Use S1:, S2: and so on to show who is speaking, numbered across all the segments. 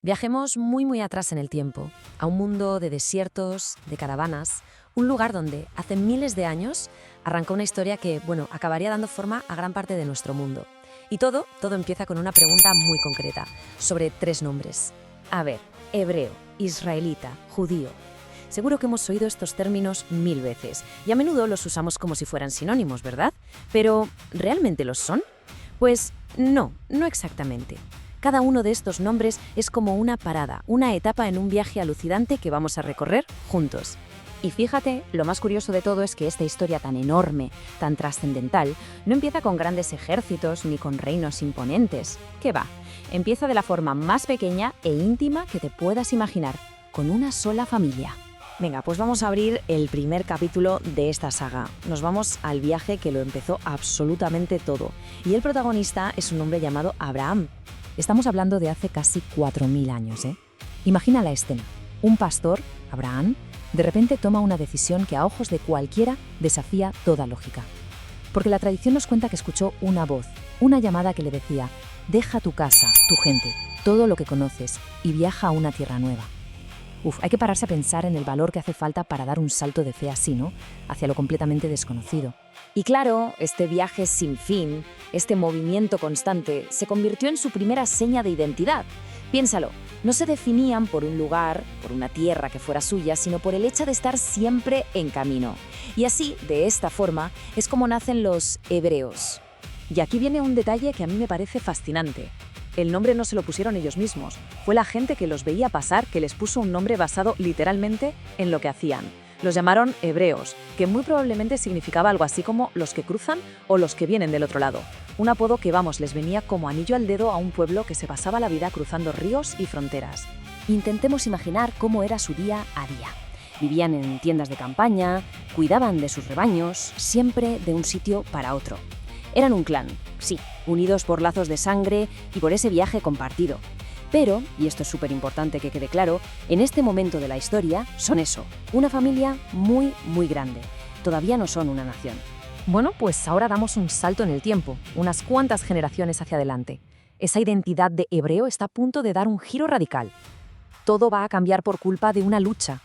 S1: Viajemos muy atrás en el tiempo, a un mundo de desiertos, de caravanas, un lugar donde hace miles de años arrancó una historia que, acabaría dando forma a gran parte de nuestro mundo. Y todo empieza con una pregunta muy concreta, sobre tres nombres. A ver, hebreo, israelita, judío. Seguro que hemos oído estos términos mil veces, y a menudo los usamos como si fueran sinónimos, ¿verdad? Pero, ¿realmente los son? Pues no exactamente. Cada uno de estos nombres es como una parada, una etapa en un viaje alucinante que vamos a recorrer juntos. Y fíjate, lo más curioso de todo es que esta historia tan enorme, tan trascendental, no empieza con grandes ejércitos ni con reinos imponentes. ¿Qué va? Empieza de la forma más pequeña e íntima que te puedas imaginar, con una sola familia. Venga, pues vamos a abrir el primer capítulo de esta saga. Nos vamos al viaje que lo empezó absolutamente todo. Y el protagonista es un hombre llamado Abraham. Estamos hablando de hace casi 4000 años, ¿eh? Imagina la escena. Un pastor, Abraham, de repente toma una decisión que a ojos de cualquiera desafía toda lógica. Porque la tradición nos cuenta que escuchó una voz, una llamada que le decía: deja tu casa, tu gente, todo lo que conoces y viaja a una tierra nueva. Hay que pararse a pensar en el valor que hace falta para dar un salto de fe así, ¿no? Hacia lo completamente desconocido. Y claro, este viaje sin fin, este movimiento constante, se convirtió en su primera seña de identidad. Piénsalo, no se definían por un lugar, por una tierra que fuera suya, sino por el hecho de estar siempre en camino. Y así, de esta forma, es como nacen los hebreos. Y aquí viene un detalle que a mí me parece fascinante. El nombre no se lo pusieron ellos mismos, fue la gente que los veía pasar que les puso un nombre basado literalmente en lo que hacían. Los llamaron hebreos, que muy probablemente significaba algo así como los que cruzan o los que vienen del otro lado. Un apodo que, les venía como anillo al dedo a un pueblo que se pasaba la vida cruzando ríos y fronteras. Intentemos imaginar cómo era su día a día. Vivían en tiendas de campaña, cuidaban de sus rebaños, siempre de un sitio para otro. Eran un clan, sí, unidos por lazos de sangre y por ese viaje compartido. Pero, y esto es súper importante que quede claro, en este momento de la historia son eso, una familia muy grande. Todavía no son una nación. Bueno, pues ahora damos un salto en el tiempo, unas cuantas generaciones hacia adelante. Esa identidad de hebreo está a punto de dar un giro radical. Todo va a cambiar por culpa de una lucha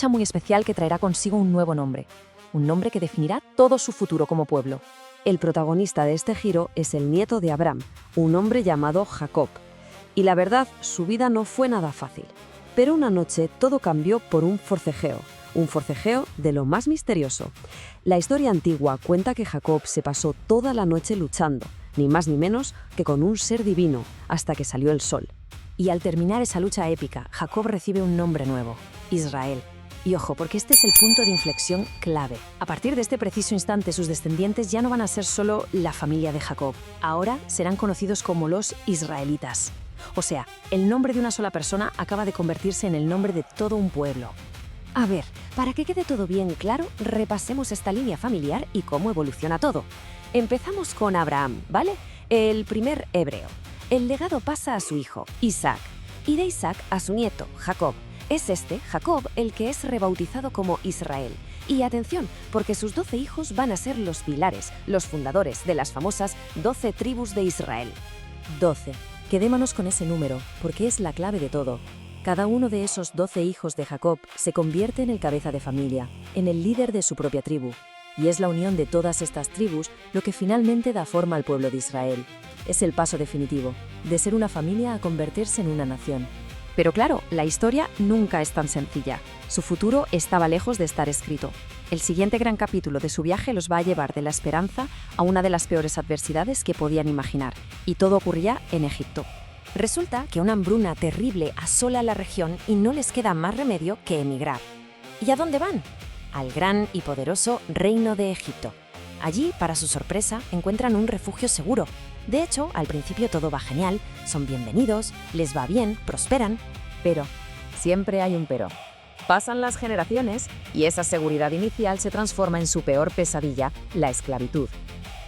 S1: muy especial que traerá consigo un nuevo nombre. Un nombre que definirá todo su futuro como pueblo. El protagonista de este giro es el nieto de Abraham, un hombre llamado Jacob. Y la verdad, su vida no fue nada fácil. Pero una noche todo cambió por un forcejeo de lo más misterioso. La historia antigua cuenta que Jacob se pasó toda la noche luchando, ni más ni menos que con un ser divino, hasta que salió el sol. Y al terminar esa lucha épica, Jacob recibe un nombre nuevo: Israel. Y ojo, porque este es el punto de inflexión clave. A partir de este preciso instante, sus descendientes ya no van a ser solo la familia de Jacob. Ahora serán conocidos como los israelitas. O sea, el nombre de una sola persona acaba de convertirse en el nombre de todo un pueblo. A ver, para que quede todo bien claro, repasemos esta línea familiar y cómo evoluciona todo. Empezamos con Abraham, ¿vale? El primer hebreo. El legado pasa a su hijo, Isaac, y de Isaac a su nieto, Jacob. Es Jacob, el que es rebautizado como Israel. Y atención, porque sus 12 hijos van a ser los pilares, los fundadores de las famosas 12 tribus de Israel. 12. Quedémonos con ese número, porque es la clave de todo. Cada uno de esos 12 hijos de Jacob se convierte en el cabeza de familia, en el líder de su propia tribu. Y es la unión de todas estas tribus lo que finalmente da forma al pueblo de Israel. Es el paso definitivo, de ser una familia a convertirse en una nación. Pero claro, la historia nunca es tan sencilla. Su futuro estaba lejos de estar escrito. El siguiente gran capítulo de su viaje los va a llevar de la esperanza a una de las peores adversidades que podían imaginar. Y todo ocurría en Egipto. Resulta que una hambruna terrible asola la región y no les queda más remedio que emigrar. ¿Y a dónde van? Al gran y poderoso reino de Egipto. Allí, para su sorpresa, encuentran un refugio seguro. De hecho, al principio todo va genial, son bienvenidos, les va bien, prosperan. Pero, siempre hay un pero. Pasan las generaciones y esa seguridad inicial se transforma en su peor pesadilla, la esclavitud.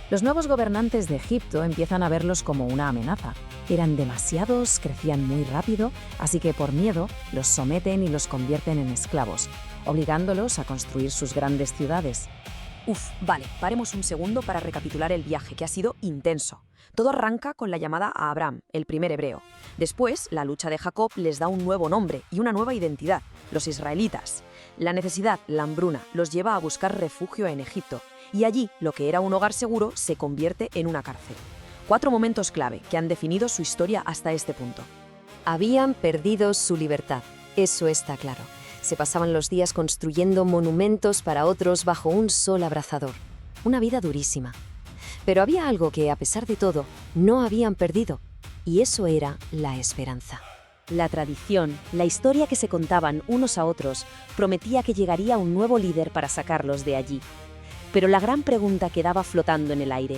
S1: Los nuevos gobernantes de Egipto empiezan a verlos como una amenaza. Eran demasiados, crecían muy rápido, así que por miedo los someten y los convierten en esclavos, obligándolos a construir sus grandes ciudades. Vale, paremos un segundo para recapitular el viaje, que ha sido intenso. Todo arranca con la llamada a Abraham, el primer hebreo. Después, la lucha de Jacob les da un nuevo nombre y una nueva identidad, los israelitas. La necesidad, la hambruna, los lleva a buscar refugio en Egipto, y allí lo que era un hogar seguro se convierte en una cárcel. 4 momentos clave que han definido su historia hasta este punto.
S2: Habían perdido su libertad, eso está claro. Se pasaban los días construyendo monumentos para otros bajo un sol abrasador. Una vida durísima. Pero había algo que, a pesar de todo, no habían perdido, y eso era la esperanza. La tradición, la historia que se contaban unos a otros, prometía que llegaría un nuevo líder para sacarlos de allí. Pero la gran pregunta quedaba flotando en el aire.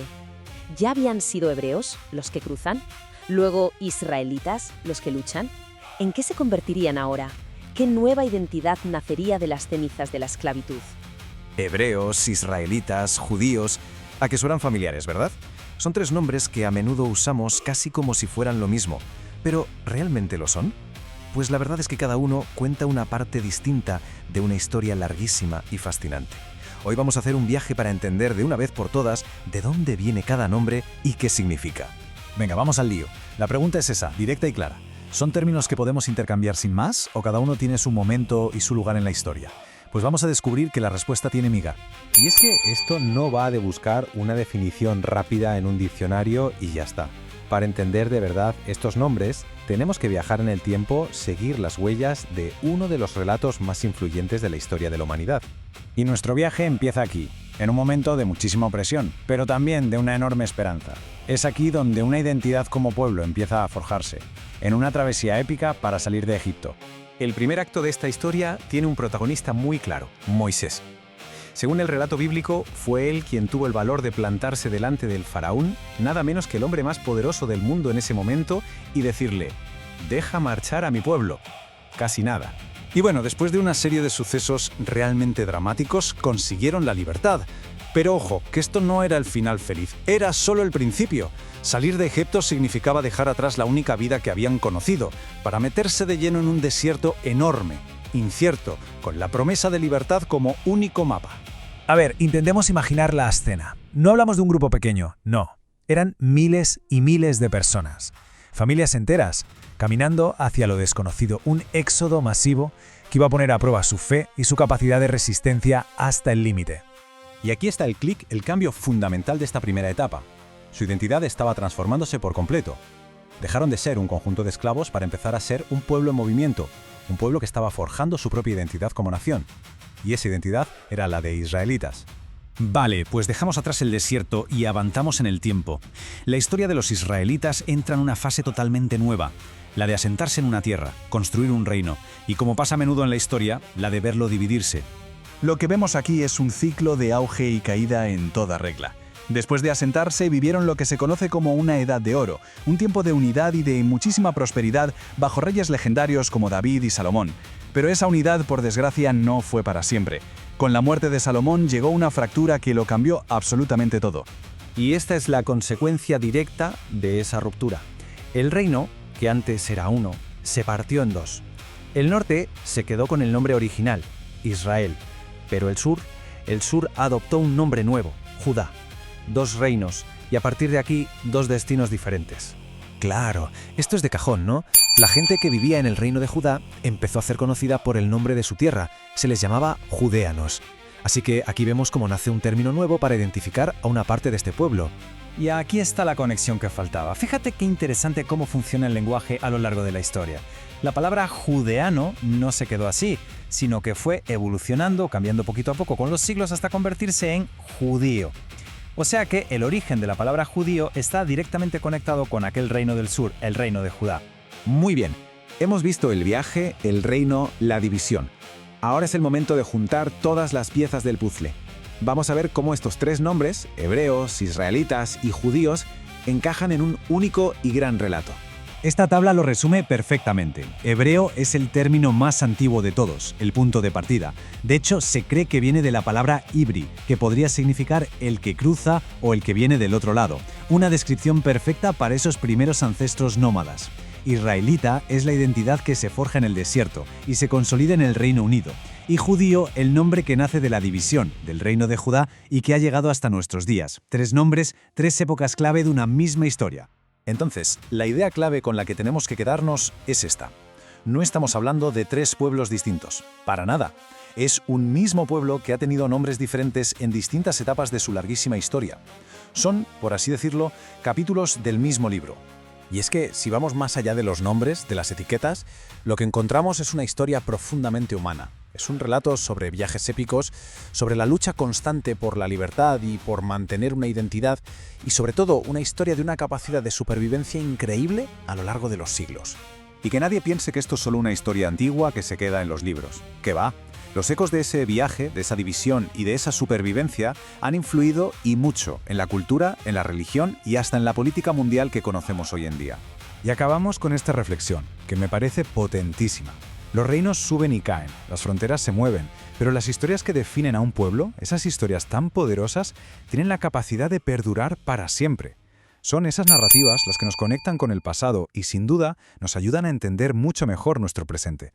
S2: ¿Ya habían sido hebreos los que cruzan? ¿Luego israelitas los que luchan? ¿En qué se convertirían ahora? ¿Qué nueva identidad nacería de las cenizas de la esclavitud?
S3: Hebreos, israelitas, judíos, a que suenan familiares, ¿verdad? Son 3 nombres que a menudo usamos casi como si fueran lo mismo. ¿Pero realmente lo son? Pues la verdad es que cada uno cuenta una parte distinta de una historia larguísima y fascinante. Hoy vamos a hacer un viaje para entender de una vez por todas de dónde viene cada nombre y qué significa.
S4: Venga, vamos al lío. La pregunta es esa, directa y clara. ¿Son términos que podemos intercambiar sin más o cada uno tiene su momento y su lugar en la historia? Pues vamos a descubrir que la respuesta tiene miga.
S5: Y es que esto no va de buscar una definición rápida en un diccionario y ya está. Para entender de verdad estos nombres, tenemos que viajar en el tiempo, seguir las huellas de uno de los relatos más influyentes de la historia de la humanidad.
S4: Y nuestro viaje empieza aquí, en un momento de muchísima opresión, pero también de una enorme esperanza. Es aquí donde una identidad como pueblo empieza a forjarse, en una travesía épica para salir de Egipto.
S5: El primer acto de esta historia tiene un protagonista muy claro, Moisés. Según el relato bíblico, fue él quien tuvo el valor de plantarse delante del faraón, nada menos que el hombre más poderoso del mundo en ese momento, y decirle: «Deja marchar a mi pueblo». Casi nada.
S4: Y bueno, después de una serie de sucesos realmente dramáticos, consiguieron la libertad. Pero ojo, que esto no era el final feliz, era solo el principio. Salir de Egipto significaba dejar atrás la única vida que habían conocido, para meterse de lleno en un desierto enorme, incierto, con la promesa de libertad como único mapa.
S6: A ver, intentemos imaginar la escena. No hablamos de un grupo pequeño, no. Eran miles y miles de personas. Familias enteras, caminando hacia lo desconocido, un éxodo masivo que iba a poner a prueba su fe y su capacidad de resistencia hasta el límite.
S5: Y aquí está el clic, el cambio fundamental de esta primera etapa. Su identidad estaba transformándose por completo. Dejaron de ser un conjunto de esclavos para empezar a ser un pueblo en movimiento, un pueblo que estaba forjando su propia identidad como nación. Y esa identidad era la de israelitas.
S7: Vale, pues dejamos atrás el desierto y avanzamos en el tiempo. La historia de los israelitas entra en una fase totalmente nueva, la de asentarse en una tierra, construir un reino, y como pasa a menudo en la historia, la de verlo dividirse.
S8: Lo que vemos aquí es un ciclo de auge y caída en toda regla. Después de asentarse, vivieron lo que se conoce como una edad de oro, un tiempo de unidad y de muchísima prosperidad bajo reyes legendarios como David y Salomón. Pero esa unidad, por desgracia, no fue para siempre. Con la muerte de Salomón llegó una fractura que lo cambió absolutamente todo.
S5: Y esta es la consecuencia directa de esa ruptura. El reino, que antes era uno, se partió en 2. El norte se quedó con el nombre original, Israel. Pero el sur adoptó un nombre nuevo, Judá. 2 reinos, y a partir de aquí, 2 destinos diferentes.
S6: Claro, esto es de cajón, ¿no? La gente que vivía en el reino de Judá empezó a ser conocida por el nombre de su tierra, se les llamaba judeanos. Así que aquí vemos cómo nace un término nuevo para identificar a una parte de este pueblo.
S9: Y aquí está la conexión que faltaba. Fíjate qué interesante cómo funciona el lenguaje a lo largo de la historia. La palabra judeano no se quedó así, sino que fue evolucionando, cambiando poquito a poco con los siglos hasta convertirse en judío. O sea que el origen de la palabra judío está directamente conectado con aquel reino del sur, el reino de Judá.
S10: Muy bien, hemos visto el viaje, el reino, la división. Ahora es el momento de juntar todas las piezas del puzzle. Vamos a ver cómo estos 3 nombres, hebreos, israelitas y judíos, encajan en un único y gran relato.
S7: Esta tabla lo resume perfectamente. Hebreo es el término más antiguo de todos, el punto de partida. De hecho, se cree que viene de la palabra ibri, que podría significar el que cruza o el que viene del otro lado. Una descripción perfecta para esos primeros ancestros nómadas. Israelita es la identidad que se forja en el desierto y se consolida en el Reino Unido. y judío el nombre que nace de la división del reino de Judá y que ha llegado hasta nuestros días. 3 nombres, 3 épocas clave de una misma historia.
S4: Entonces, la idea clave con la que tenemos que quedarnos es esta. No estamos hablando de 3 pueblos distintos, para nada. Es un mismo pueblo que ha tenido nombres diferentes en distintas etapas de su larguísima historia. Son, por así decirlo, capítulos del mismo libro. Y es que, si vamos más allá de los nombres, de las etiquetas, lo que encontramos es una historia profundamente humana. Es un relato sobre viajes épicos, sobre la lucha constante por la libertad y por mantener una identidad, y sobre todo una historia de una capacidad de supervivencia increíble a lo largo de los siglos.
S10: Y que nadie piense que esto es solo una historia antigua que se queda en los libros. ¿Qué va? Los ecos de ese viaje, de esa división y de esa supervivencia han influido y mucho en la cultura, en la religión y hasta en la política mundial que conocemos hoy en día.
S6: Y acabamos con esta reflexión, que me parece potentísima. Los reinos suben y caen, las fronteras se mueven, pero las historias que definen a un pueblo, esas historias tan poderosas, tienen la capacidad de perdurar para siempre. Son esas narrativas las que nos conectan con el pasado y sin duda nos ayudan a entender mucho mejor nuestro presente.